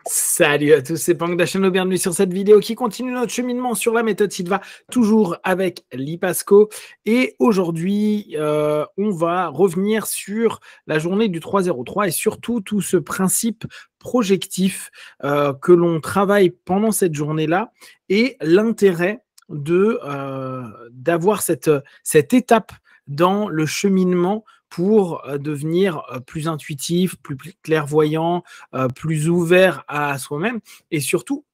Salut à tous, c'est Pank Dachano, bienvenue sur cette vidéo qui continue notre cheminement sur la méthode Silva, toujours avec Lipasco. Et aujourd'hui, on va revenir sur la journée du 3-0-3 et surtout tout ce principe projectif que l'on travaille pendant cette journée-là et l'intérêt d'avoir cette étape dans le cheminement pour devenir plus intuitif, plus clairvoyant, plus ouvert à soi-même et surtout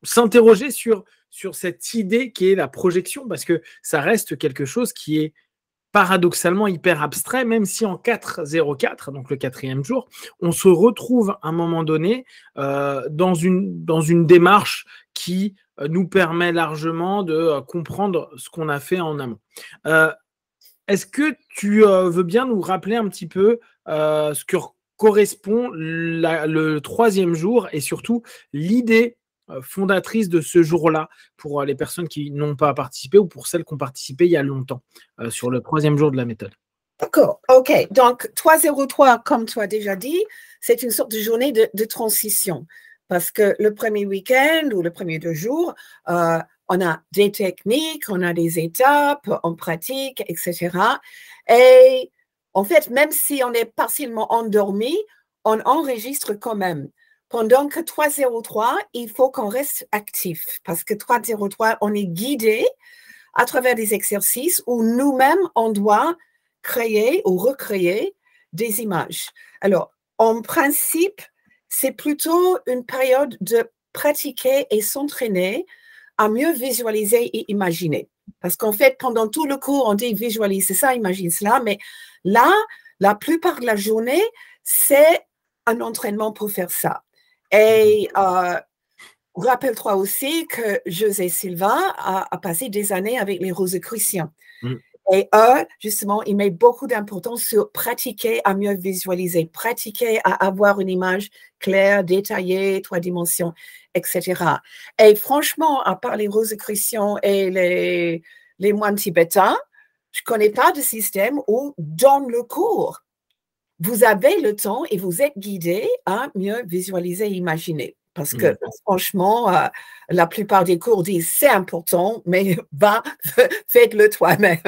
s'interroger sur cette idée qui est la projection, parce que ça reste quelque chose qui est paradoxalement hyper abstrait, même si en 4-0-4, donc le 4e jour, on se retrouve à un moment donné dans une démarche qui nous permet largement de comprendre ce qu'on a fait en amont. Est-ce que tu veux bien nous rappeler un petit peu ce que correspond le 3e jour et surtout l'idée fondatrice de ce jour-là pour les personnes qui n'ont pas participé ou pour celles qui ont participé il y a longtemps sur le 3e jour de la méthode? D'accord, ok. Donc, 3-0-3, comme tu as déjà dit, c'est une sorte de journée de transition parce que le premier week-end ou le premier 2 jours, on a des techniques, on a des étapes, on pratique, etc. Et en fait, même si on est partiellement endormi, on enregistre quand même. Pendant que 3-0-3, il faut qu'on reste actif parce que 3-0-3, on est guidé à travers des exercices où nous-mêmes, on doit créer ou recréer des images. Alors, en principe, c'est plutôt une période de pratiquer et s'entraîner à mieux visualiser et imaginer. Parce qu'en fait, pendant tout le cours, on dit visualise ça, imagine cela, mais là, la plupart de la journée, c'est un entraînement pour faire ça. Et rappelle-toi aussi que José Silva a passé des années avec les Rosicruciens. Et eux, justement, ils mettent beaucoup d'importance sur pratiquer à mieux visualiser, pratiquer à avoir une image claire, détaillée, 3 dimensions, etc. Et franchement, à part les Rosicruciens et les moines tibétains, je ne connais pas de système où, dans le cours, vous avez le temps et vous êtes guidé à mieux visualiser et imaginer. Parce que franchement, la plupart des cours disent c'est important, mais faites-le toi-même.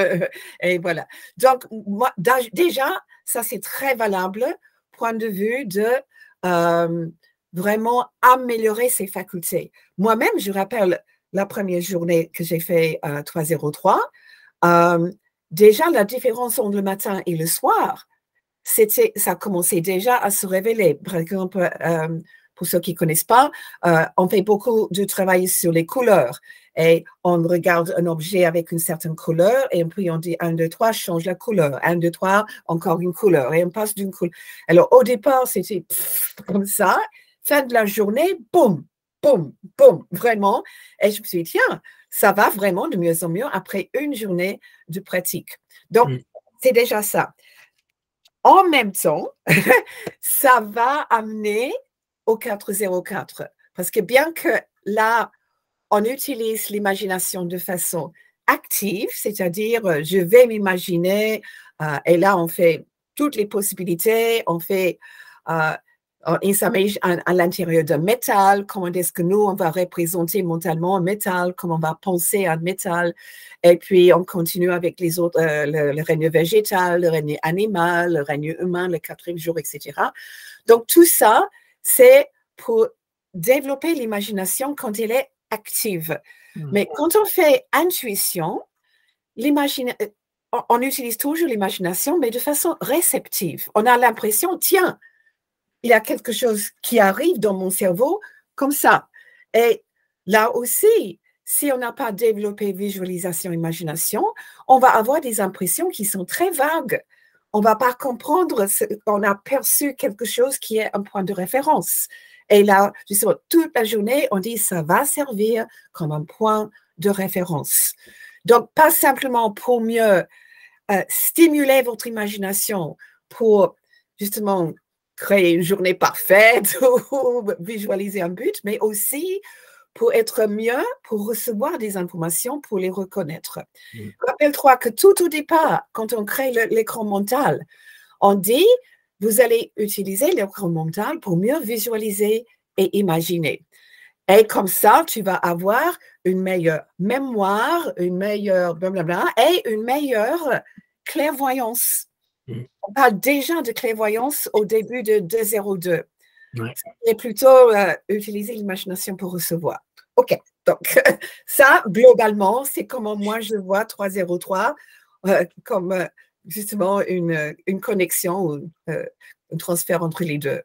Et voilà. Donc, moi, déjà, ça c'est très valable, point de vue de vraiment améliorer ses facultés. Moi-même, je rappelle la première journée que j'ai fait 3-0-3. Déjà, la différence entre le matin et le soir, ça commençait déjà à se révéler. Par exemple, pour ceux qui ne connaissent pas, on fait beaucoup de travail sur les couleurs. Et on regarde un objet avec une certaine couleur et puis on dit 1, 2, 3, change la couleur. 1, 2, 3, encore une couleur. Et on passe d'une couleur. Alors, au départ, c'était comme ça. Fin de la journée, boum, boum, boum, vraiment. Et je me suis dit, tiens, ça va vraiment de mieux en mieux après une journée de pratique. Donc, c'est déjà ça. En même temps, ça va amener au 4-0-4. Parce que bien que là, on utilise l'imagination de façon active, c'est-à-dire je vais m'imaginer, et là, on fait toutes les possibilités, on s'imagine à l'intérieur d'un métal, comment est-ce que nous, on va représenter mentalement un métal, comment on va penser un métal, et puis on continue avec les autres, le règne végétal, le règne animal, le règne humain, le 4e jour, etc. Donc, tout ça, c'est pour développer l'imagination quand elle est active. Mais quand on fait intuition, on utilise toujours l'imagination, mais de façon réceptive. On a l'impression, tiens, il y a quelque chose qui arrive dans mon cerveau comme ça. Et là aussi, si on n'a pas développé visualisation, imagination, on va avoir des impressions qui sont très vagues. On ne va pas comprendre, on a perçu quelque chose qui est un point de référence. Et là, justement, toute la journée, on dit ça va servir comme un point de référence. Donc, pas simplement pour mieux stimuler votre imagination, pour justement créer une journée parfaite ou visualiser un but, mais aussi pour être mieux, pour recevoir des informations, pour les reconnaître. Rappelle-toi que tout au départ, quand on crée l'écran mental, on dit, vous allez utiliser l'écran mental pour mieux visualiser et imaginer. Et comme ça, tu vas avoir une meilleure mémoire, une meilleure blablabla, et une meilleure clairvoyance. On parle déjà de clairvoyance au début de 202. Ouais. Et plutôt utiliser l'imagination pour recevoir. OK. Donc, ça, globalement, c'est comment moi je vois 303 comme justement une connexion ou un transfert entre les deux.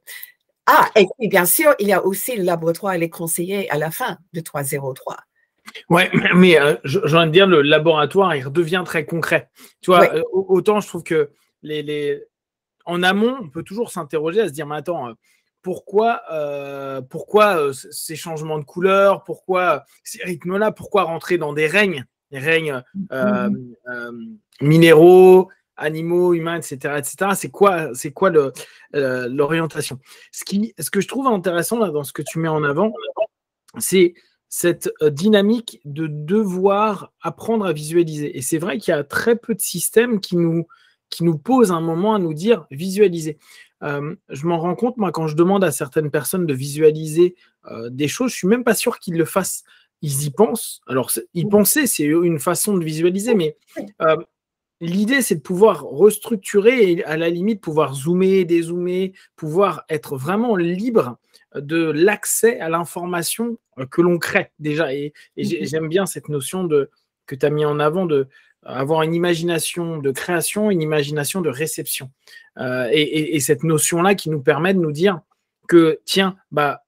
Ah, et puis bien sûr, il y a aussi le laboratoire et les conseillers à la fin de 303. Ouais, mais j'ai envie de dire, le laboratoire, il redevient très concret. Tu vois, Ouais. autant je trouve que en amont, on peut toujours s'interroger à se dire, mais attends, pourquoi ces changements de couleur, pourquoi ces rythmes-là, pourquoi rentrer dans des règnes minéraux, animaux, humains, etc. C'est quoi l'orientation? Ce que je trouve intéressant là, dans ce que tu mets en avant, c'est cette dynamique de devoir apprendre à visualiser. Et c'est vrai qu'il y a très peu de systèmes qui nous posent un moment à nous dire visualiser. Je m'en rends compte, moi, quand je demande à certaines personnes de visualiser des choses, je suis même pas sûr qu'ils le fassent. Ils y pensent. Alors, y penser, c'est une façon de visualiser, mais l'idée, c'est de pouvoir restructurer et à la limite pouvoir zoomer, dézoomer, pouvoir être vraiment libre de l'accès à l'information que l'on crée déjà. Et j'aime bien cette notion que tu as mis en avant de avoir une imagination de création, une imagination de réception. Et cette notion-là qui nous permet de nous dire que, tiens, bah,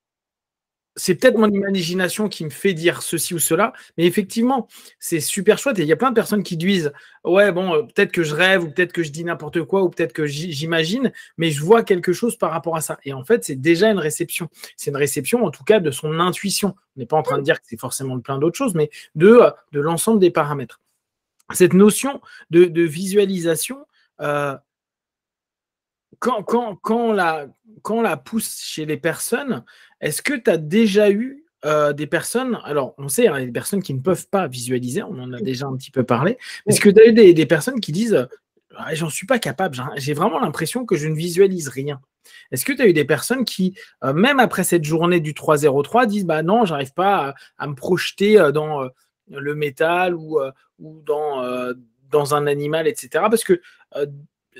c'est peut-être mon imagination qui me fait dire ceci ou cela, mais effectivement, c'est super chouette. Et il y a plein de personnes qui disent ouais, bon, peut-être que je rêve, ou peut-être que je dis n'importe quoi, ou peut-être que j'imagine, mais je vois quelque chose par rapport à ça. Et en fait, c'est déjà une réception. C'est une réception, en tout cas, de son intuition. On n'est pas en train de dire que c'est forcément plein d'autres choses, mais de l'ensemble des paramètres. Cette notion de visualisation, quand on la pousse chez les personnes, est-ce que tu as déjà eu des personnes, alors on sait, il y a des personnes qui ne peuvent pas visualiser, on en a déjà un petit peu parlé, mais est-ce que tu as eu des personnes qui disent j'en suis pas capable, j'ai vraiment l'impression que je ne visualise rien? Est-ce que tu as eu des personnes qui, même après cette journée du 303, disent bah non, j'arrive pas à me projeter dans le métal ou dans un animal, etc. Parce que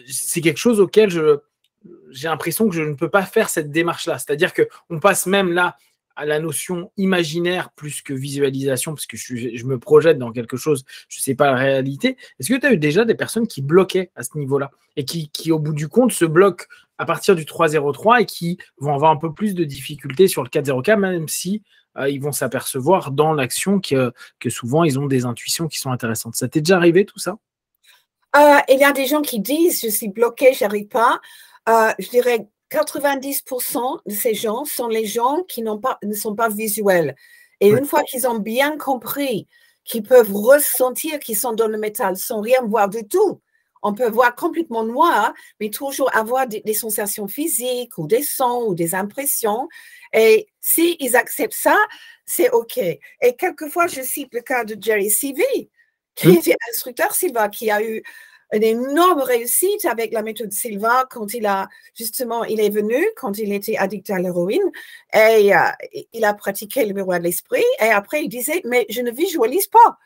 c'est quelque chose auquel j'ai l'impression que je ne peux pas faire cette démarche-là. C'est-à-dire qu'on passe même là à la notion imaginaire plus que visualisation, parce que je me projette dans quelque chose, je ne sais pas la réalité. Est-ce que tu as eu déjà des personnes qui bloquaient à ce niveau-là et qui, au bout du compte, se bloquent à partir du 303 et qui vont avoir un peu plus de difficultés sur le 404, même si ils vont s'apercevoir dans l'action que souvent, ils ont des intuitions qui sont intéressantes. Ça t'est déjà arrivé, tout ça? Il y a des gens qui disent je suis bloqué, je n'arrive pas. Je dirais 90% de ces gens sont les gens qui ne sont pas visuels. Et une fois qu'ils ont bien compris qu'ils peuvent ressentir qu'ils sont dans le métal sans rien voir du tout, on peut voir complètement noir, mais toujours avoir des sensations physiques ou des sons ou des impressions. Et s'ils acceptent ça, c'est OK. Et quelquefois, je cite le cas de Jerry CV, qui était instructeur Silva, qui a eu une énorme réussite avec la méthode Silva quand il est venu, quand il était addict à l'héroïne, et il a pratiqué le miroir de l'esprit, et après il disait, mais je ne visualise pas.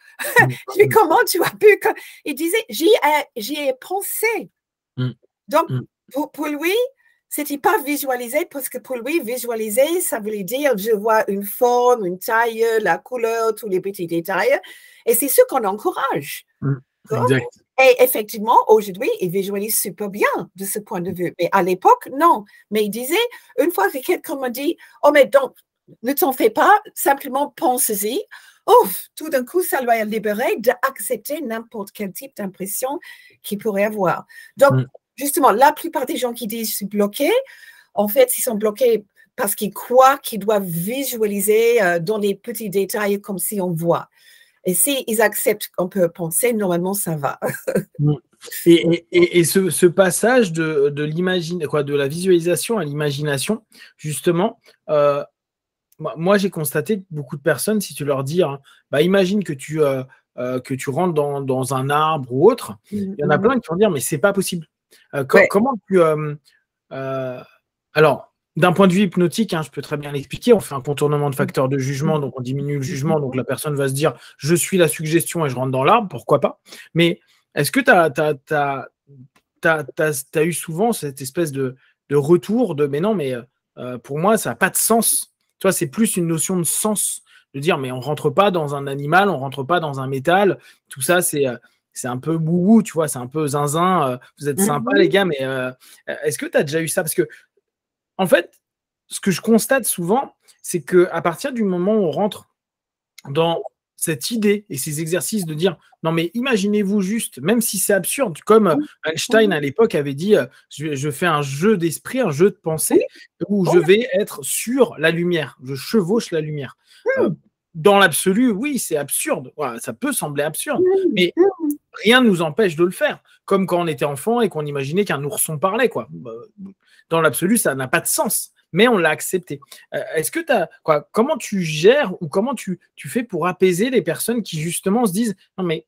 Mais comment tu as pu? Il disait, j'y ai pensé. Donc, pour lui, c'était pas visualiser, parce que pour lui, visualiser, ça voulait dire, je vois une forme, une taille, la couleur, tous les petits détails, et c'est ce qu'on encourage. Exact. Et effectivement, aujourd'hui, il visualise super bien de ce point de vue. Mais à l'époque, non. Mais il disait, une fois que quelqu'un m'a dit, oh, mais donc, ne t'en fais pas, simplement pense-y. Ouf, tout d'un coup, ça l'a libéré d'accepter n'importe quel type d'impression qu'il pourrait avoir. Donc, justement, la plupart des gens qui disent je suis bloqué, en fait, ils sont bloqués parce qu'ils croient qu'ils doivent visualiser dans les petits détails comme si on voit. Et s'ils acceptent qu'on peut penser, normalement, ça va. Et ce passage de la visualisation à l'imagination, justement, moi, j'ai constaté que beaucoup de personnes, si tu leur dis, bah, imagine que tu rentres dans un arbre ou autre, il y en a plein qui vont dire, mais c'est pas possible. Comment Alors, d'un point de vue hypnotique, hein, je peux très bien l'expliquer. On fait un contournement de facteur de jugement, donc on diminue le jugement, donc la personne va se dire « je suis la suggestion et je rentre dans l'arbre », pourquoi pas. Mais est-ce que tu as eu souvent cette espèce de retour de « mais non, mais pour moi, ça n'a pas de sens ». Tu vois, c'est plus une notion de sens, de dire « mais on rentre pas dans un animal, on rentre pas dans un métal ». Tout ça, c'est un peu boubou, tu vois, c'est un peu zinzin. Vous êtes sympas, les gars, mais est-ce que tu as déjà eu ça? Parce que en fait, ce que je constate souvent, c'est qu'à partir du moment où on rentre dans cette idée et ces exercices de dire non, mais imaginez-vous juste, même si c'est absurde, comme Einstein à l'époque avait dit je fais un jeu d'esprit, un jeu de pensée où je vais être sur la lumière, je chevauche la lumière. Dans l'absolu, oui, c'est absurde. Voilà, ça peut sembler absurde, mais rien ne nous empêche de le faire. Comme quand on était enfant et qu'on imaginait qu'un ourson parlait, quoi. Dans l'absolu, ça n'a pas de sens, mais on l'a accepté. Est-ce que comment tu gères ou comment tu fais pour apaiser les personnes qui justement se disent non mais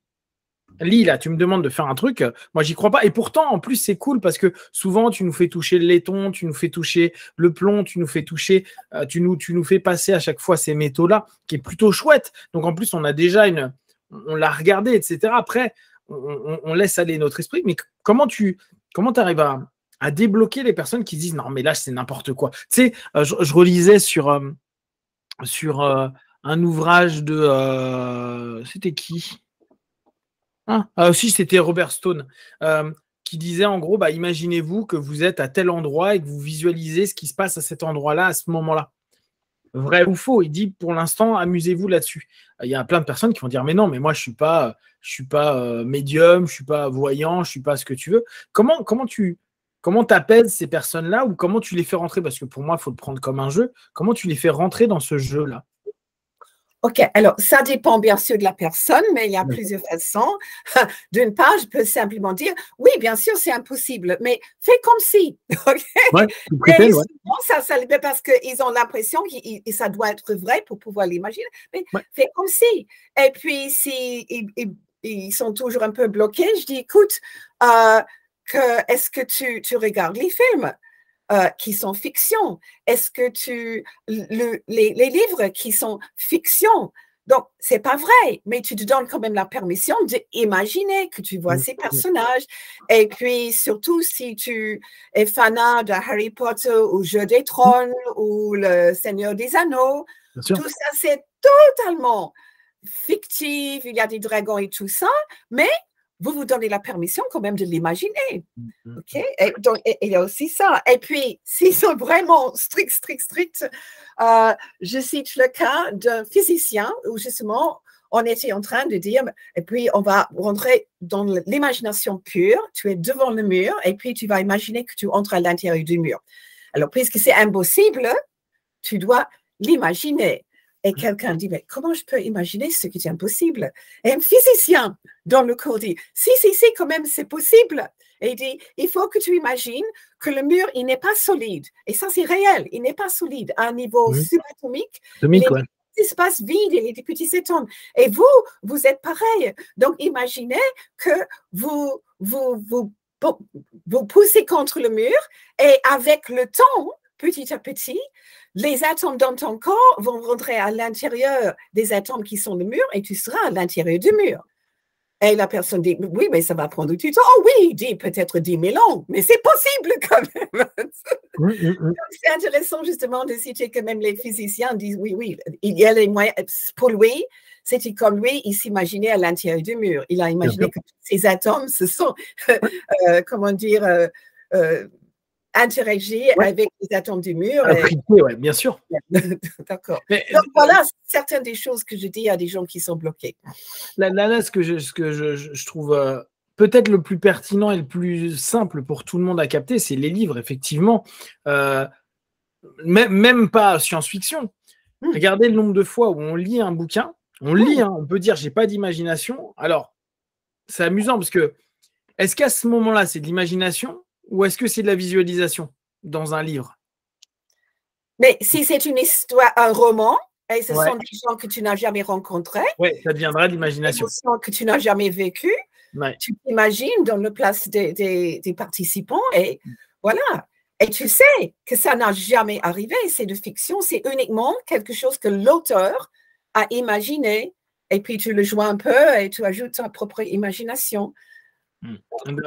Lee, là, tu me demandes de faire un truc, moi j'y crois pas. Et pourtant, en plus, c'est cool parce que souvent tu nous fais toucher le laiton, tu nous fais toucher le plomb, tu nous fais toucher, tu nous fais passer à chaque fois ces métaux-là, qui est plutôt chouette. Donc en plus, on a déjà on l'a regardé, etc. Après, on laisse aller notre esprit, mais comment tu arrives à débloquer les personnes qui disent non mais là c'est n'importe quoi. Tu sais, je relisais sur un ouvrage de c'était qui? Si, c'était Robert Stone qui disait en gros imaginez-vous que vous êtes à tel endroit et que vous visualisez ce qui se passe à cet endroit-là à ce moment-là. Vrai ou faux? Il dit pour l'instant amusez-vous là-dessus. Il y a plein de personnes qui vont dire mais non mais moi je suis pas médium, je suis pas voyant, je suis pas ce que tu veux. Comment t'apaises ces personnes-là ou comment tu les fais rentrer? Parce que pour moi, il faut le prendre comme un jeu. Comment tu les fais rentrer dans ce jeu-là? OK, alors ça dépend bien sûr de la personne, mais il y a plusieurs façons. D'une part, je peux simplement dire oui, bien sûr, c'est impossible, mais fais comme si. OK? Ouais, Et souvent, ça parce qu'ils ont l'impression que ça doit être vrai pour pouvoir l'imaginer, mais fais comme si. Et puis, si ils sont toujours un peu bloqués, je dis écoute, est-ce que tu regardes les films qui sont fiction? Est-ce que les livres qui sont fiction? Donc, c'est pas vrai, mais tu te donnes quand même la permission d'imaginer que tu vois ces personnages. Et puis, surtout, si tu es fanat de Harry Potter ou Jeu des Trônes ou Le Seigneur des Anneaux, tout ça, c'est totalement fictif. Il y a des dragons et tout ça, mais vous vous donnez la permission quand même de l'imaginer. OK? Et donc, il y a aussi ça. Et puis, s'ils sont vraiment stricts, je cite le cas d'un physicien où justement, on était en train de dire, et puis on va rentrer dans l'imagination pure, tu es devant le mur, et puis tu vas imaginer que tu entres à l'intérieur du mur. Alors, puisque c'est impossible, tu dois l'imaginer. Et quelqu'un dit, mais comment je peux imaginer ce qui est impossible? Et un physicien dans le cours dit, si, quand même, c'est possible. Et il dit, il faut que tu imagines que le mur, il n'est pas solide. Et ça, c'est réel, il n'est pas solide. À un niveau subatomique, il y a des espaces vides, il y a des petits atomes. Et vous êtes pareil. Donc, imaginez que vous poussez contre le mur et avec le temps, petit à petit, les atomes dans ton corps vont rentrer à l'intérieur des atomes qui sont le mur et tu seras à l'intérieur du mur. Et la personne dit, oui, mais ça va prendre du temps. Oh oui, dit peut-être 10 000 ans, mais c'est possible quand même. C'est intéressant justement de citer que même les physiciens disent, oui, il y a les moyens. Pour lui, c'était comme lui, il s'imaginait à l'intérieur du mur. Il a imaginé que ces atomes se sont, interagir avec les atomes du mur. Oui, bien sûr. D'accord. Donc voilà certaines des choses que je dis à des gens qui sont bloqués. Là, ce que je trouve peut-être le plus pertinent et le plus simple pour tout le monde à capter, c'est les livres, effectivement. Même pas science-fiction. Regardez le nombre de fois où on lit un bouquin, on peut dire j'ai pas d'imagination. Alors, c'est amusant parce que est-ce qu'à ce moment-là, c'est de l'imagination ou est-ce que c'est de la visualisation dans un livre? Mais si c'est une histoire, un roman, et ce sont des gens que tu n'as jamais rencontrés, ça deviendra de l'imagination. Des émotions que tu n'as jamais vécues, tu t'imagines dans la place des participants et voilà. Et tu sais que ça n'a jamais arrivé, c'est de fiction, c'est uniquement quelque chose que l'auteur a imaginé, et puis tu le joues un peu et tu ajoutes ta propre imagination.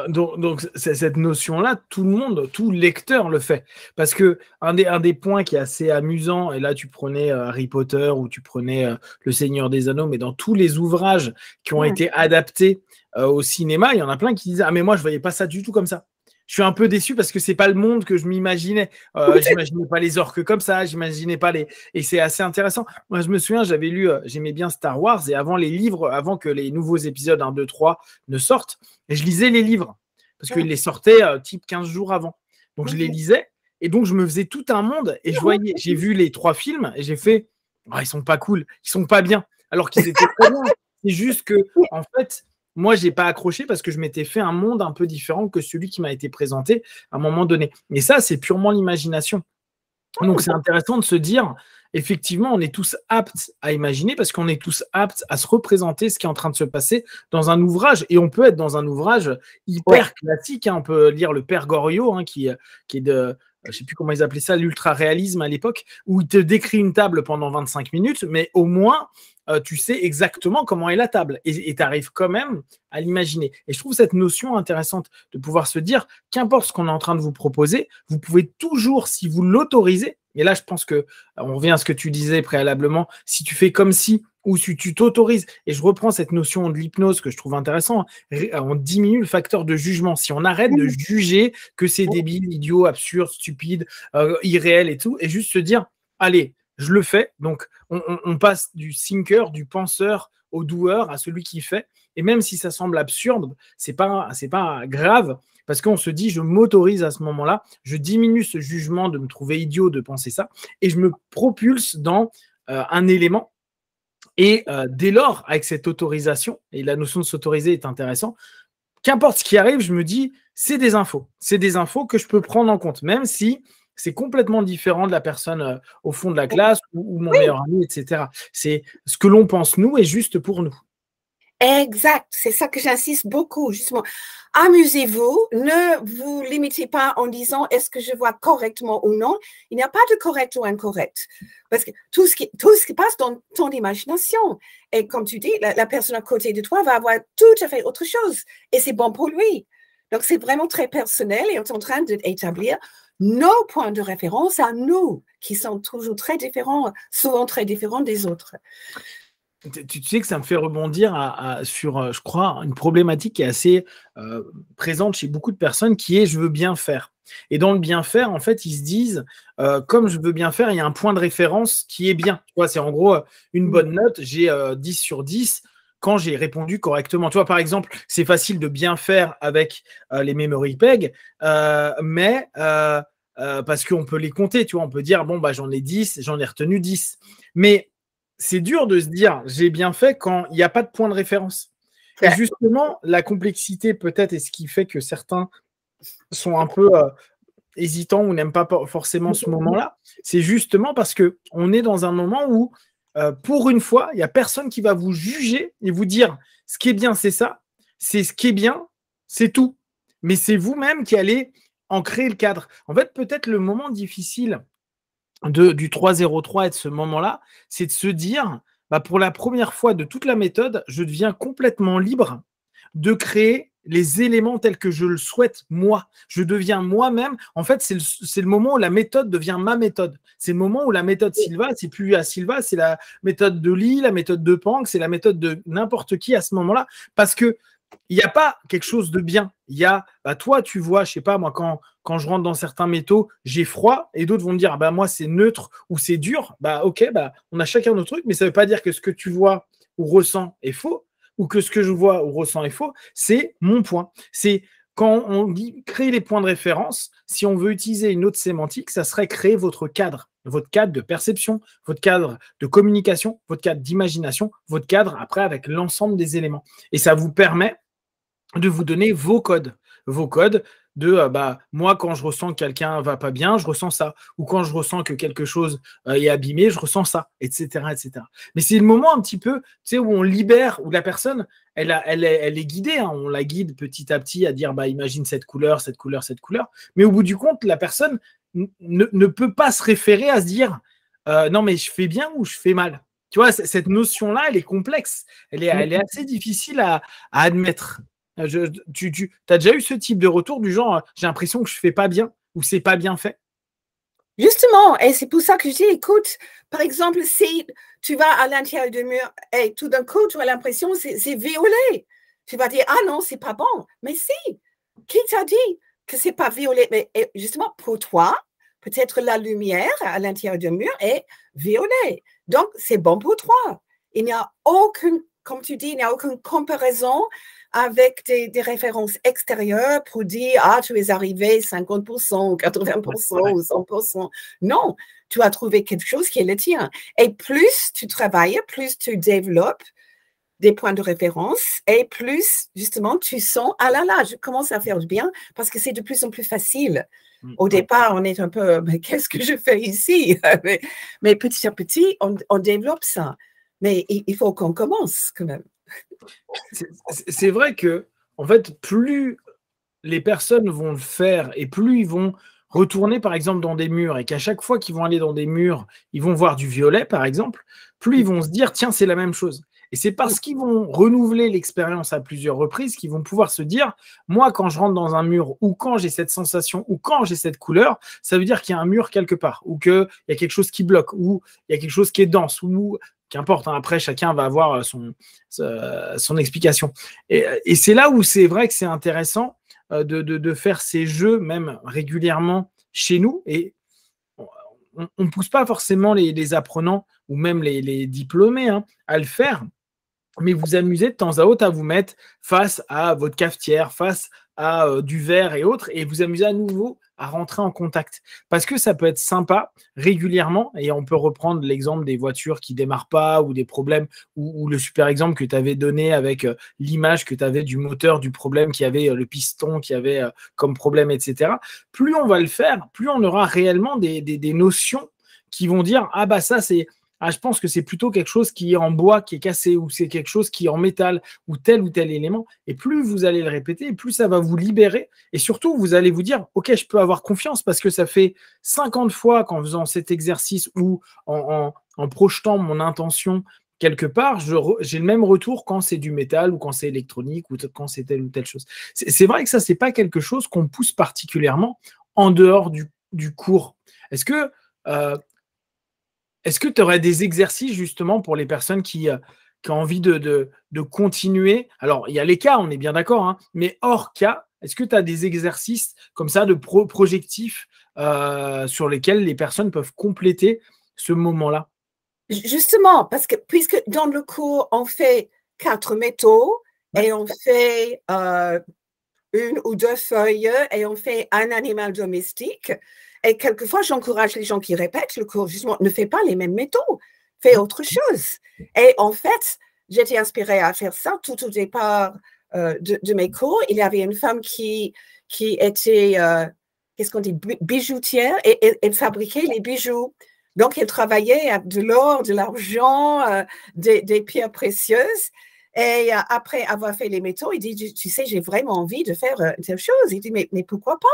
Donc cette notion-là, tout le monde, tout lecteur le fait. Parce que un des points qui est assez amusant, et là tu prenais Harry Potter ou tu prenais Le Seigneur des Anneaux, mais dans tous les ouvrages qui ont été adaptés au cinéma, il y en a plein qui disent « Ah mais moi je voyais pas ça du tout comme ça ». Je suis un peu déçu parce que c'est pas le monde que je m'imaginais. J'imaginais pas les orques comme ça, j'imaginais pas les. Et c'est assez intéressant. Moi, je me souviens, j'avais lu, j'aimais bien Star Wars et avant les livres, avant que les nouveaux épisodes 1, 2, 3 ne sortent, et je lisais les livres parce qu'ils les sortaient type 15 jours avant. Donc je les lisais et donc je me faisais tout un monde et je voyais, j'ai vu les 3 films et j'ai fait, oh, ils sont pas cool, ils sont pas bien, alors qu'ils étaient très bien. C'est juste que, en fait, moi, je n'ai pas accroché parce que je m'étais fait un monde un peu différent que celui qui m'a été présenté à un moment donné. Mais ça, c'est purement l'imagination. Donc, c'est intéressant de se dire, effectivement, on est tous aptes à imaginer parce qu'on est tous aptes à se représenter ce qui est en train de se passer dans un ouvrage. Et on peut être dans un ouvrage hyper classique. Hein. On peut lire Le Père Goriot, hein, qui est de... Je ne sais plus comment ils appelaient ça, l'ultra-réalisme à l'époque, où il te décrit une table pendant 25 minutes, mais au moins, tu sais exactement comment est la table et tu arrives quand même à l'imaginer. Et je trouve cette notion intéressante de pouvoir se dire, qu'importe ce qu'on est en train de vous proposer, vous pouvez toujours, si vous l'autorisez, et là je pense que on revient à ce que tu disais préalablement, si tu fais comme si ou si tu t'autorises, et je reprends cette notion de l'hypnose que je trouve intéressant, on diminue le facteur de jugement. Si on arrête de juger que c'est débile, idiot, absurde, stupide, irréel et tout, et juste se dire, allez, je le fais. Donc, on passe du thinker, du penseur au doueur, à celui qui fait. Et même si ça semble absurde, c'est pas grave parce qu'on se dit, je m'autorise à ce moment-là, je diminue ce jugement de me trouver idiot de penser ça et je me propulse dans un élément. Et dès lors, avec cette autorisation, et la notion de s'autoriser est intéressante, qu'importe ce qui arrive, je me dis, c'est des infos. C'est des infos que je peux prendre en compte, même si c'est complètement différent de la personne au fond de la classe ou mon meilleur ami, etc. C'est ce que l'on pense, nous, est juste pour nous. Exact, c'est ça que j'insiste beaucoup, justement. Amusez-vous, ne vous limitez pas en disant est-ce que je vois correctement ou non. Il n'y a pas de correct ou incorrect. Parce que tout ce qui passe dans ton imagination. Et comme tu dis, la personne à côté de toi va avoir tout à fait autre chose. Et c'est bon pour lui. Donc, c'est vraiment très personnel et on est en train d'établir nos points de référence à nous, qui sont toujours très différents, souvent très différents des autres. Tu sais que ça me fait rebondir sur, je crois, une problématique qui est assez présente chez beaucoup de personnes, qui est « je veux bien faire ». Et dans le bien faire, en fait, ils se disent comme je veux bien faire, il y a un point de référence qui est bien. Tu vois, c'est en gros une bonne note, j'ai 10 sur 10 quand j'ai répondu correctement. Tu vois, par exemple, c'est facile de bien faire avec les memory pegs, mais parce qu'on peut les compter, tu vois, on peut dire, bon, bah, j'en ai 10, j'en ai retenu 10. Mais c'est dur de se dire j'ai bien fait quand il n'y a pas de point de référence. Et justement, la complexité peut-être est ce qui fait que certains sont un peu hésitants ou n'aiment pas forcément ce moment-là. C'est justement parce qu'on est dans un moment où, pour une fois, il n'y a personne qui va vous juger et vous dire ce qui est bien, c'est ça. C'est ce qui est bien, c'est tout. Mais c'est vous-même qui allez en créer le cadre. En fait, peut-être le moment difficile du 3-0-3 et de ce moment-là, c'est de se dire, bah, pour la première fois de toute la méthode, je deviens complètement libre de créer les éléments tels que je le souhaite, moi. Je deviens moi-même. En fait, c'est le moment où la méthode devient ma méthode. C'est le moment où la méthode Silva, c'est plus à Silva, c'est la méthode de Lee, la méthode de Pank, c'est la méthode de n'importe qui à ce moment-là. Parce que il n'y a pas quelque chose de bien. Il y a, bah, toi, tu vois, je sais pas, moi, quand je rentre dans certains métaux, j'ai froid, et d'autres vont me dire, bah, moi, c'est neutre ou c'est dur. Bah, ok, bah, on a chacun nos trucs, mais ça ne veut pas dire que ce que tu vois ou ressens est faux, ou que ce que je vois ou ressens est faux. C'est mon point. C'est quand on dit créer les points de référence, si on veut utiliser une autre sémantique, ça serait créer votre cadre de perception, votre cadre de communication, votre cadre d'imagination, votre cadre après avec l'ensemble des éléments. Et ça vous permet de vous donner vos codes moi, quand je ressens que quelqu'un va pas bien, je ressens ça. Ou quand je ressens que quelque chose est abîmé, je ressens ça, etc., etc. Mais c'est le moment un petit peu, tu sais, où on libère, où la personne, elle est guidée, hein. On la guide petit à petit à dire, imagine cette couleur, cette couleur, cette couleur. Mais au bout du compte, la personne ne peut pas se référer à se dire, non, mais je fais bien ou je fais mal. Tu vois, cette notion-là, elle est complexe. Elle est assez difficile à admettre. Tu as déjà eu ce type de retour du genre, j'ai l'impression que je fais pas bien ou c'est pas bien fait? Justement, et c'est pour ça que je dis, écoute, par exemple, si tu vas à l'intérieur du mur et tout d'un coup, tu as l'impression que c'est violet, tu vas dire, ah non, c'est pas bon. Mais si, qui t'a dit que c'est pas violet? Mais justement, pour toi, peut-être la lumière à l'intérieur du mur est violet. Donc, c'est bon pour toi. Il n'y a aucune, comme tu dis, il n'y a aucune comparaison avec des références extérieures pour dire, ah, tu es arrivé 50%, ou 80%, ou 100%. Non, tu as trouvé quelque chose qui est le tien. Et plus tu travailles, plus tu développes des points de référence et plus, justement, tu sens, ah là là, je commence à faire du bien parce que c'est de plus en plus facile. Au départ, on est un peu, mais qu'est-ce que je fais ici? mais petit à petit, on développe ça. Mais il faut qu'on commence quand même. C'est vrai que, en fait, plus les personnes vont le faire et plus ils vont retourner, par exemple, dans des murs et qu'à chaque fois qu'ils vont aller dans des murs, ils vont voir du violet, par exemple, plus ils vont se dire, tiens, c'est la même chose. Et c'est parce qu'ils vont renouveler l'expérience à plusieurs reprises qu'ils vont pouvoir se dire, moi, quand je rentre dans un mur ou quand j'ai cette sensation ou quand j'ai cette couleur, ça veut dire qu'il y a un mur quelque part ou qu'il y a quelque chose qui bloque ou il y a quelque chose qui est dense ou qu'importe. Hein, après, chacun va avoir son explication. Et c'est là où c'est vrai que c'est intéressant de faire ces jeux, même régulièrement chez nous. Et on ne pousse pas forcément les apprenants ou même les diplômés à le faire, mais vous amusez de temps à autre à vous mettre face à votre cafetière, face à du verre et autres, et vous amusez à nouveau à rentrer en contact. Parce que ça peut être sympa régulièrement, et on peut reprendre l'exemple des voitures qui ne démarrent pas ou des problèmes, ou le super exemple que tu avais donné avec l'image que tu avais du moteur, du problème qui avait le piston, qui avait comme problème, etc. Plus on va le faire, plus on aura réellement des notions qui vont dire, ah bah ça c'est... Ah, je pense que c'est plutôt quelque chose qui est en bois, qui est cassé, ou c'est quelque chose qui est en métal, ou tel élément. Et plus vous allez le répéter, plus ça va vous libérer. Et surtout, vous allez vous dire, OK, je peux avoir confiance parce que ça fait 50 fois qu'en faisant cet exercice ou en projetant mon intention quelque part, j'ai le même retour quand c'est du métal ou quand c'est électronique ou quand c'est telle ou telle chose. C'est vrai que ça, c'est pas quelque chose qu'on pousse particulièrement en dehors du cours. Est-ce que tu aurais des exercices justement pour les personnes qui ont envie de continuer? Alors, il y a les cas, on est bien d'accord, hein, mais hors cas, est-ce que tu as des exercices comme ça de projectifs sur lesquels les personnes peuvent compléter ce moment-là? Justement, parce que puisque dans le cours, on fait 4 métaux et on fait une ou deux feuilles et on fait un animal domestique. Et quelquefois, j'encourage les gens qui répètent le cours, justement, ne fais pas les mêmes métaux, fais autre chose. Et en fait, j'étais inspirée à faire ça tout au départ de mes cours. Il y avait une femme qui était, qu'est-ce qu'on dit, bijoutière et elle fabriquait les bijoux. Donc, elle travaillait de l'or, de l'argent, des pierres précieuses. Et après avoir fait les métaux, il dit, tu sais, j'ai vraiment envie de faire telle chose. Il dit, mais pourquoi pas?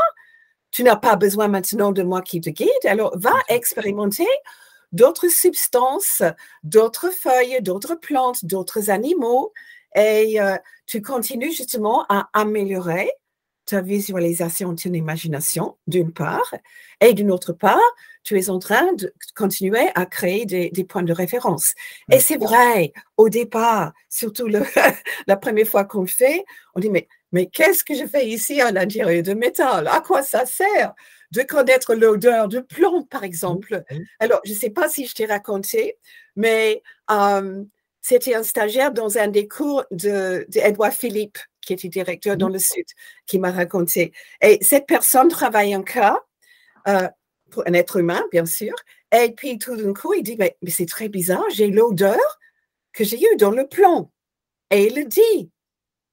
Tu n'as pas besoin maintenant de moi qui te guide. Alors, va expérimenter d'autres substances, d'autres feuilles, d'autres plantes, d'autres animaux. Et tu continues justement à améliorer ta visualisation, ton imagination, d'une part, et d'une autre part, tu es en train de continuer à créer des points de référence. Et c'est vrai, au départ, surtout la première fois qu'on le fait, on dit, mais qu'est-ce que je fais ici à l'intérieur de métal? À quoi ça sert? De connaître l'odeur de plante, par exemple. Alors, je ne sais pas si je t'ai raconté, mais c'était un stagiaire dans un des cours d'Edouard Philippe, qui était directeur dans le Sud, qui m'a raconté. Et cette personne travaille en cas, pour un être humain, bien sûr, et puis tout d'un coup, il dit, mais c'est très bizarre, j'ai l'odeur que j'ai eue dans le plomb. Et il le dit.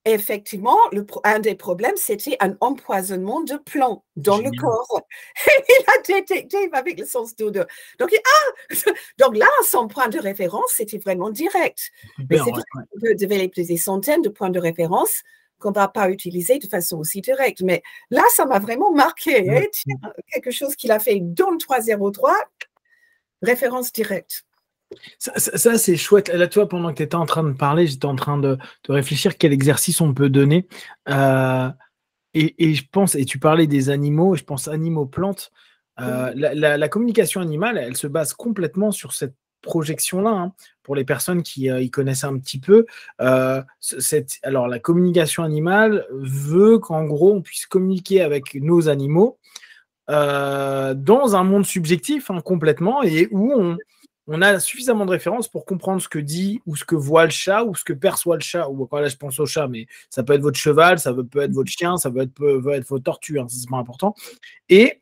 effectivement, un des problèmes, c'était un empoisonnement de plomb dans le corps. Il a détecté avec le sens d'odeur. Donc, donc là, son point de référence, c'était vraiment direct. Mais c'est vrai qu'on peut développer des centaines de points de référence qu'on ne va pas utiliser de façon aussi directe. Mais là, ça m'a vraiment marqué. Hein? Quelque chose qu'il a fait dans le 303, référence directe. Ça c'est chouette. Là, tu vois, pendant que tu étais en train de parler, j'étais en train de réfléchir quel exercice on peut donner. Et je pense, et tu parlais des animaux, je pense animaux-plantes. La communication animale, elle se base complètement sur cette projection-là. Hein. Pour les personnes qui y connaissent un petit peu, alors la communication animale veut qu'en gros, on puisse communiquer avec nos animaux dans un monde subjectif hein, complètement et où on a suffisamment de références pour comprendre ce que dit ou ce que voit le chat ou ce que perçoit le chat. Ou là, je pense au chat, mais ça peut être votre cheval, ça peut être votre chien, ça peut être votre tortue, hein, c'est pas important. Et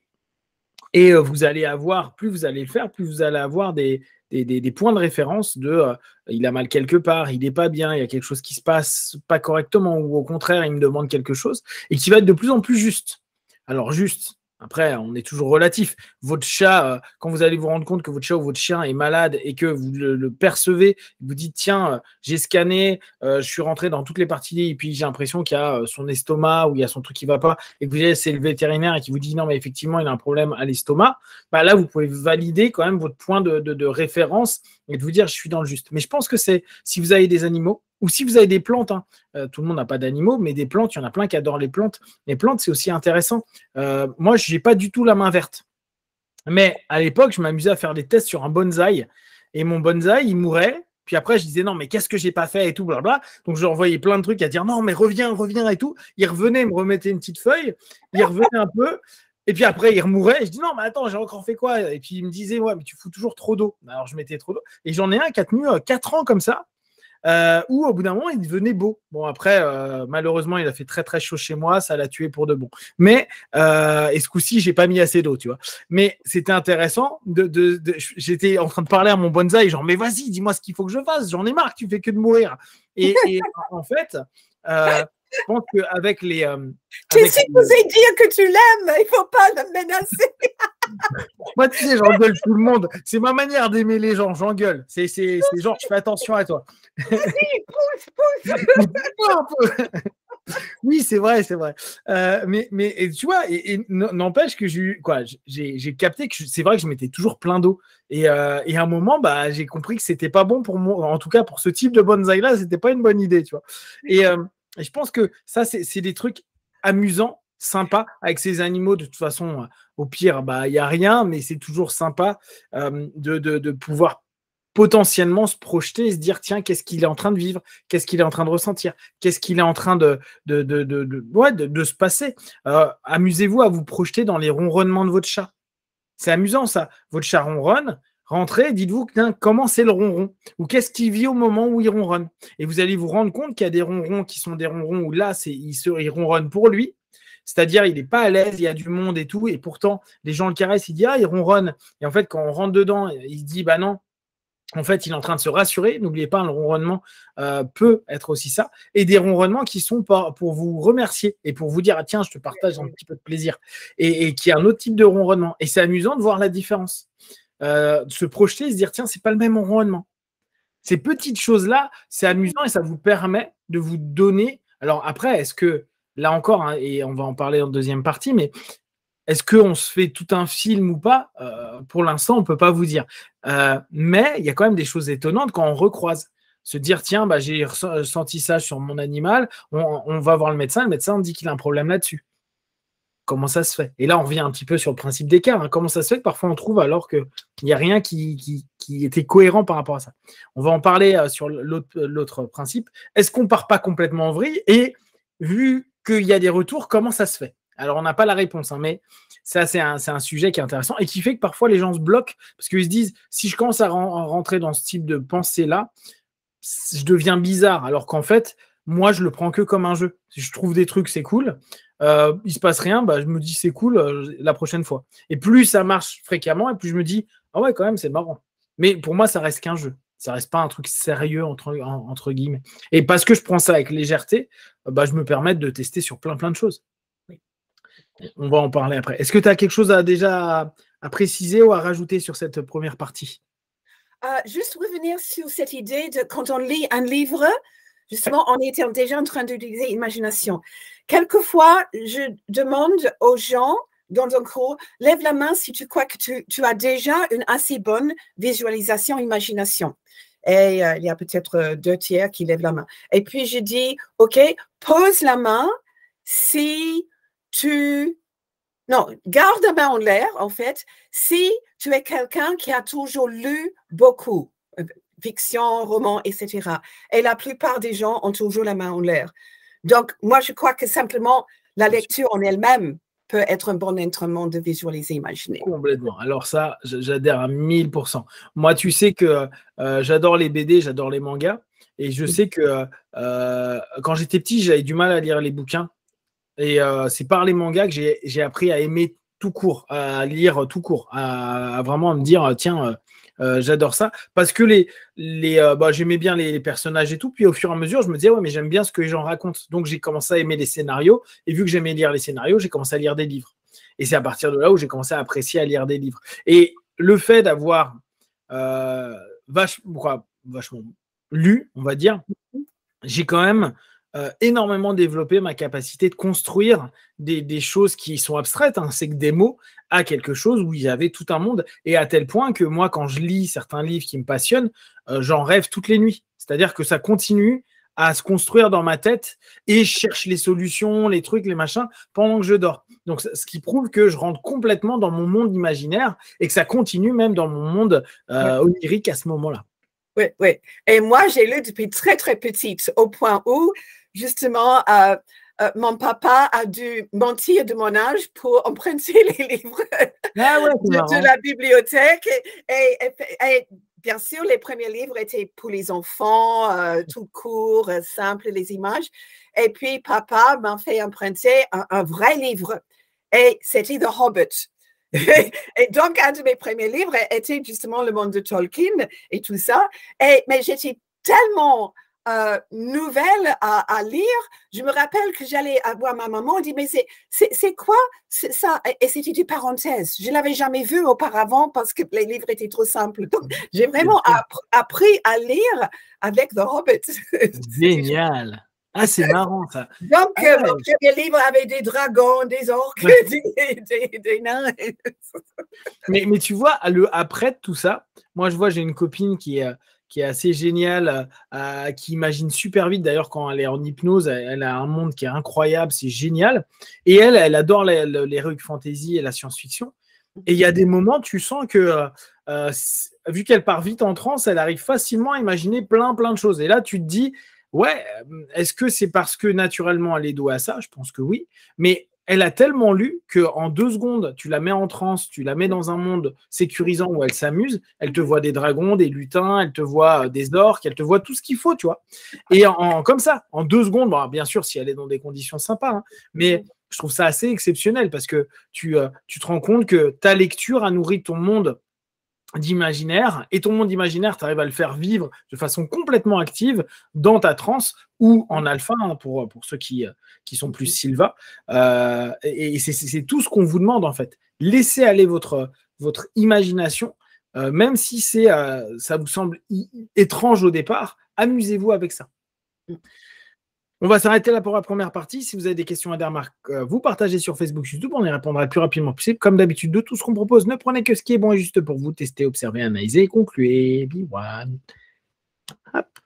vous allez avoir, plus vous allez le faire, plus vous allez avoir des points de référence de il a mal quelque part, il n'est pas bien, il y a quelque chose qui se passe pas correctement ou au contraire, il me demande quelque chose et qui va être de plus en plus juste. Alors, juste. Après, on est toujours relatif. Votre chat, quand vous allez vous rendre compte que votre chat ou votre chien est malade et que vous le percevez, vous dites tiens, j'ai scanné, je suis rentré dans toutes les parties et puis j'ai l'impression qu'il y a son estomac ou il y a son truc qui ne va pas et que vous c'est le vétérinaire et qui vous dit non mais effectivement il a un problème à l'estomac, bah là vous pouvez valider quand même votre point de référence et de vous dire je suis dans le juste. Mais je pense que c'est si vous avez des animaux ou si vous avez des plantes, hein, tout le monde n'a pas d'animaux, mais des plantes, il y en a plein qui adorent les plantes. Les plantes, c'est aussi intéressant. Moi, je n'ai pas du tout la main verte. Mais à l'époque, je m'amusais à faire des tests sur un bonsaï. Et mon bonsaï, il mourait. Puis après, je disais non, mais qu'est-ce que j'ai pas fait et tout, blabla. Donc, je lui envoyais plein de trucs à dire non, mais reviens et tout. Il revenait, me remettait une petite feuille. Il revenait un peu. Et puis après, il remourait. Et je dis non, mais attends, j'ai encore fait quoi? Et puis il me disait ouais, mais tu fous toujours trop d'eau. Alors, je mettais trop d'eau. Et j'en ai un qui a tenu 4 ans comme ça. Où au bout d'un moment, il devenait beau. Bon, après, malheureusement, il a fait très très chaud chez moi, ça l'a tué pour de bon. Mais, et ce coup-ci, j'ai pas mis assez d'eau, tu vois. Mais c'était intéressant. J'étais en train de parler à mon bonsaï, genre, mais vas-y, dis-moi ce qu'il faut que je fasse, j'en ai marre, tu fais que de mourir. Et en fait, je pense qu'avec les. Tu sais, vous dire que tu l'aimes, il faut pas le menacer. Moi, tu sais, j'engueule tout le monde. C'est ma manière d'aimer les gens, j'engueule. C'est genre, je fais attention à toi. Pousse. Oui, c'est vrai. Mais tu vois, et n'empêche que j'ai capté que c'est vrai que je mettais toujours plein d'eau. Et à un moment, bah, j'ai compris que c'était pas bon pour moi. En tout cas, pour ce type de bonsaï-là, c'était pas une bonne idée, tu vois. Et je pense que ça, c'est des trucs amusants, sympas, avec ces animaux. De toute façon, au pire, bah, il n'y a rien, mais c'est toujours sympa de pouvoir potentiellement se projeter et se dire tiens, qu'est-ce qu'il est en train de vivre, qu'est-ce qu'il est en train de ressentir, qu'est-ce qu'il est en train de se passer. Amusez-vous à vous projeter dans les ronronnements de votre chat. C'est amusant ça. Votre chat ronronne, rentrez, dites-vous comment c'est le ronron ou qu'est-ce qu'il vit au moment où il ronronne. Et vous allez vous rendre compte qu'il y a des ronrons qui sont des ronrons où là, il ronronne pour lui. C'est-à-dire, il n'est pas à l'aise, il y a du monde et tout, et pourtant, les gens le caressent, il dit ah, il ronronne. Et en fait, quand on rentre dedans, il se dit bah non. En fait, il est en train de se rassurer. N'oubliez pas, le ronronnement peut être aussi ça. Et des ronronnements qui sont pour vous remercier et pour vous dire ah, tiens, je te partage un petit peu de plaisir. Et qui est un autre type de ronronnement. Et c'est amusant de voir la différence. De se projeter et se dire tiens, c'est pas le même ronronnement. Ces petites choses-là, c'est amusant et ça vous permet de vous donner. Alors après, est-ce que, là encore, hein, et on va en parler en deuxième partie, mais est-ce qu'on se fait tout un film ou pas? Pour l'instant, on ne peut pas vous dire. Mais il y a quand même des choses étonnantes quand on recroise. Se dire, tiens, bah, j'ai ressenti ça sur mon animal, on va voir le médecin dit qu'il a un problème là-dessus. Comment ça se fait? Et là, on revient un petit peu sur le principe d'écart. Hein. Comment ça se fait que parfois on trouve alors qu'il n'y a rien qui était cohérent par rapport à ça? On va en parler sur l'autre principe. Est-ce qu'on ne part pas complètement en vrille? Et vu qu'il y a des retours, comment ça se fait? Alors, on n'a pas la réponse, hein, mais ça, c'est un sujet qui est intéressant et qui fait que parfois les gens se bloquent parce qu'ils se disent si je commence à rentrer dans ce type de pensée-là, je deviens bizarre. Alors qu'en fait, moi, je le prends que comme un jeu. Si je trouve des trucs, c'est cool. Il se passe rien, bah, je me dis c'est cool la prochaine fois. Et plus ça marche fréquemment, et plus je me dis ah ouais, quand même, c'est marrant. Mais pour moi, ça reste qu'un jeu. Ça reste pas un truc sérieux entre guillemets. Et parce que je prends ça avec légèreté, je me permets de tester sur plein de choses. Oui. On va en parler après. Est-ce que tu as quelque chose à préciser ou à rajouter sur cette première partie? Juste revenir sur cette idée de quand on lit un livre, justement, on était déjà en train d'utiliser l'imagination. Quelquefois, je demande aux gens dans un cours, lève la main si tu crois que tu as déjà une assez bonne visualisation, imagination. Et il y a peut-être 2/3 qui lèvent la main. Et puis, je dis, OK, pose la main si tu... Non, garde la main en l'air, en fait, si tu es quelqu'un qui a toujours lu beaucoup, fiction, roman, etc. Et la plupart des gens ont toujours la main en l'air. Donc, moi, je crois que simplement la lecture en elle-même peut être un bon instrument de visualiser, imaginer. Complètement. Alors ça, j'adhère à 1000%. Moi, tu sais que j'adore les BD, j'adore les mangas. Et je sais que quand j'étais petit, j'avais du mal à lire les bouquins. Et c'est par les mangas que j'ai appris à aimer tout court, à lire tout court, à vraiment me dire, tiens, j'adore ça. Parce que j'aimais bien les personnages et tout. Puis au fur et à mesure, je me disais, ouais, mais j'aime bien ce que les gens racontent. Donc j'ai commencé à aimer les scénarios. Et vu que j'aimais lire les scénarios, j'ai commencé à lire des livres. Et c'est à partir de là où j'ai commencé à apprécier à lire des livres. Et le fait d'avoir vachement lu, on va dire, j'ai quand même énormément développé ma capacité de construire des choses qui sont abstraites, hein, c'est que des mots, à quelque chose où il y avait tout un monde, et à tel point que moi, quand je lis certains livres qui me passionnent, j'en rêve toutes les nuits. C'est-à-dire que ça continue à se construire dans ma tête et je cherche les solutions, les trucs, les machins pendant que je dors. Donc, ce qui prouve que je rentre complètement dans mon monde imaginaire et que ça continue même dans mon monde onirique à ce moment-là. Oui, oui. Et moi, j'ai lu depuis très, très petite, au point où, justement, mon papa a dû mentir de mon âge pour emprunter les livres de la bibliothèque. Et bien sûr, les premiers livres étaient pour les enfants, tout court, simple, les images. Et puis, papa m'a fait emprunter un vrai livre. Et c'était The Hobbit. Et donc, un de mes premiers livres était justement le monde de Tolkien et tout ça. Mais j'étais tellement nouvelle à lire. Je me rappelle que j'allais voir ma maman et dit, mais c'est quoi ça? Et c'était des parenthèses. Je ne l'avais jamais vu auparavant parce que les livres étaient trop simples. Donc, j'ai vraiment appris à lire avec The Hobbit. Génial! Ah, c'est marrant ça. Donc, mon premier livre avait des dragons, des orques, des nains. Mais tu vois, après tout ça, moi je vois, j'ai une copine qui est assez géniale, qui imagine super vite. D'ailleurs, quand elle est en hypnose, elle a un monde qui est incroyable, c'est génial. Et elle adore l'heroic fantasy et la science-fiction. Et il y a des moments, tu sens que, vu qu'elle part vite en transe, elle arrive facilement à imaginer plein de choses. Et là, tu te dis, ouais, est-ce que c'est parce que naturellement elle est douée à ça? Je pense que oui. Mais elle a tellement lu qu'en 2 secondes, tu la mets en transe, tu la mets dans un monde sécurisant où elle s'amuse, elle te voit des dragons, des lutins, elle te voit des orques, elle te voit tout ce qu'il faut, tu vois. Et comme ça, en 2 secondes, bon, bien sûr, si elle est dans des conditions sympas, hein, mais je trouve ça assez exceptionnel parce que tu te rends compte que ta lecture a nourri ton monde d'imaginaire, et ton monde imaginaire, tu arrives à le faire vivre de façon complètement active dans ta transe ou en alpha, hein, pour ceux qui sont plus Silva. Et c'est tout ce qu'on vous demande, en fait. Laissez aller votre imagination, même si ça vous semble étrange au départ, amusez-vous avec ça. On va s'arrêter là pour la première partie. Si vous avez des questions et des remarques, vous partagez sur Facebook, YouTube. On y répondra le plus rapidement possible. Comme d'habitude, de tout ce qu'on propose, ne prenez que ce qui est bon et juste pour vous. Testez, observez, analysez, concluez. Be one. Hop.